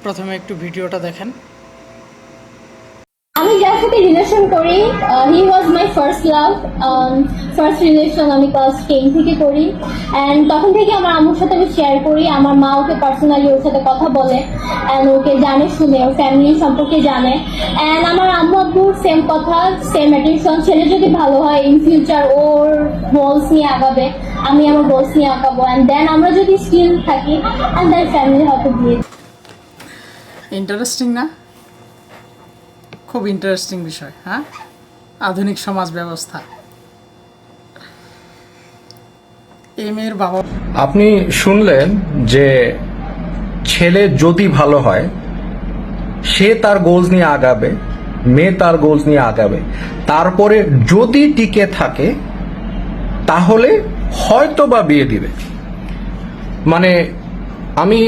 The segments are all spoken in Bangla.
প্রথমে একটু ভিডিওটা দেখেন। আমি যার সাথে রিলেশন করি he was my first love. First relation আমি ক্লাস 10 থেকে করি অ্যান্ড তখন থেকে আমার আম্মুর সাথে আমি শেয়ার করি। আমার মা ওকে পার্সোনালি ওর সাথে কথা বলে অ্যান্ড ওকে জানে শুনে, ওর ফ্যামিলি সম্পর্কে জানে। অ্যান্ড আমার আম্মু আব্বুর সেম কথা, সেম অ্যাটেনশন। ছেলে যদি ভালো হয় ইন ফিউচার ওর গোলস নিয়ে আগাবে, আমি আমার গোলস নিয়ে আগাবো, অ্যান্ড দেন আমরা যদি স্টিল থাকি অ্যান্ড দেন ফ্যামিলি হয়তো বিয়ে। ইন্টারেস্টিং না? খুব ইন্টারেস্টিং বিষয়। হ্যাঁ, আধুনিক সমাজ ব্যবস্থা। এই মেয়ের বাবা, আপনি শুনলেন যে ছেলে যদি ভালো হয় সে তার গোলস নিয়ে আগাবে, মেয়ে তার গোলস নিয়ে আগাবে, তারপরে যদি টিকে থাকে তাহলে হয়তো বা বিয়ে দিবে। মানে আমি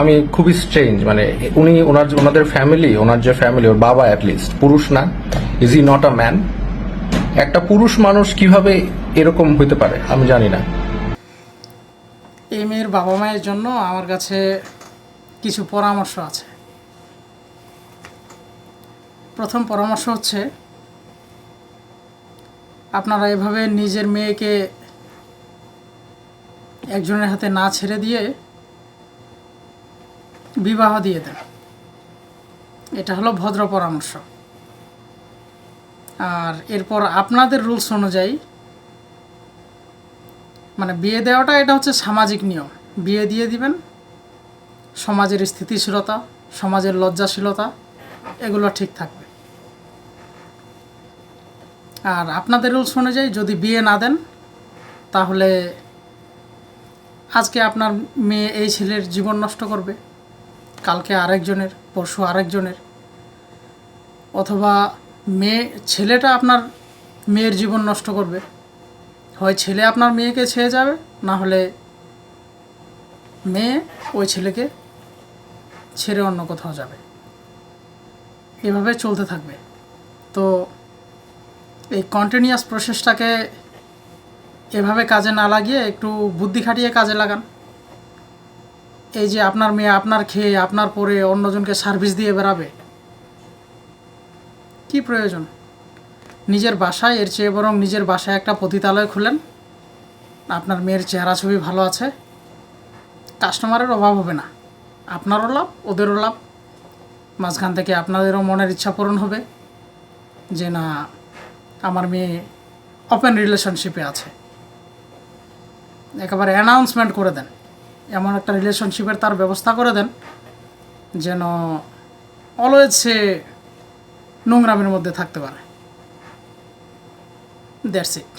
আমি খুবই স্ট্রেঞ্জ। মানে উনি ওনাদের ফ্যামিলি, ওনার যে ফ্যামিলি, ওর বাবা অ্যাটলিস্ট পুরুষ না, is E not a man? একটা পুরুষ মানুষ কিভাবে এরকম হইতে পারে আমি জানি না। এই মেয়ের বাবা মায়ের জন্য আমার কাছে কিছু পরামর্শ আছে। প্রথম পরামর্শ হচ্ছে, আপনারা এভাবে নিজের মেয়েকে একজনের হাতে না ছেড়ে দিয়ে বিবাহ দিয়ে দেন। এটা হলো ভদ্র পরামর্শ। আর এরপর আপনাদের রুলস অনুযায়ী, মানে বিয়ে দেওয়াটা এটা হচ্ছে সামাজিক নিয়ম, বিয়ে দিয়ে দিবেন। সমাজের স্থিতিশীলতা, সমাজের লজ্জাশীলতা এগুলো ঠিক থাকবে। আর আপনাদের রুলস অনুযায়ী যদি বিয়ে না দেন, তাহলে আজকে আপনার মেয়ে এই ছেলের জীবন নষ্ট করবে, কালকে আরেকজনের, পরশু আরেকজনের, অথবা ছেলেটা আপনার মেয়ের জীবন নষ্ট করবে। হয় ছেলে আপনার মেয়েকে ছেড়ে যাবে, না হলে মেয়ে ওই ছেলেকে ছেড়ে অন্য কোথাও যাবে। এভাবে চলতে থাকবে। তো এই কন্টিনিউয়াস প্রসেসটাকে এভাবে কাজে না লাগিয়ে একটু বুদ্ধি খাটিয়ে কাজে লাগান। এই যে আপনার মেয়ে আপনার খেয়ে আপনার পরে অন্যজনকে সার্ভিস দিয়ে বেড়াবে, কি প্রয়োজন? নিজের বাসায়, এর চেয়ে বরং নিজের বাসায় একটা পতিতালয় খুলেন। আপনার মেয়ের চেহারা ছবি ভালো আছে, কাস্টমারের অভাব হবে না। আপনারও লাভ, ওদেরও লাভ। মাঝখান থেকে আপনাদেরও মনের ইচ্ছা পূরণ হবে যে না, আমার মেয়ে ওপেন রিলেশনশিপে আছে। একেবারে অ্যানাউন্সমেন্ট করে দেন, এমন একটা রিলেশনশিপের তার ব্যবস্থা করে দেন যেন অলওয়েজ সে নোংরামের মধ্যে থাকতে পারে। That's it.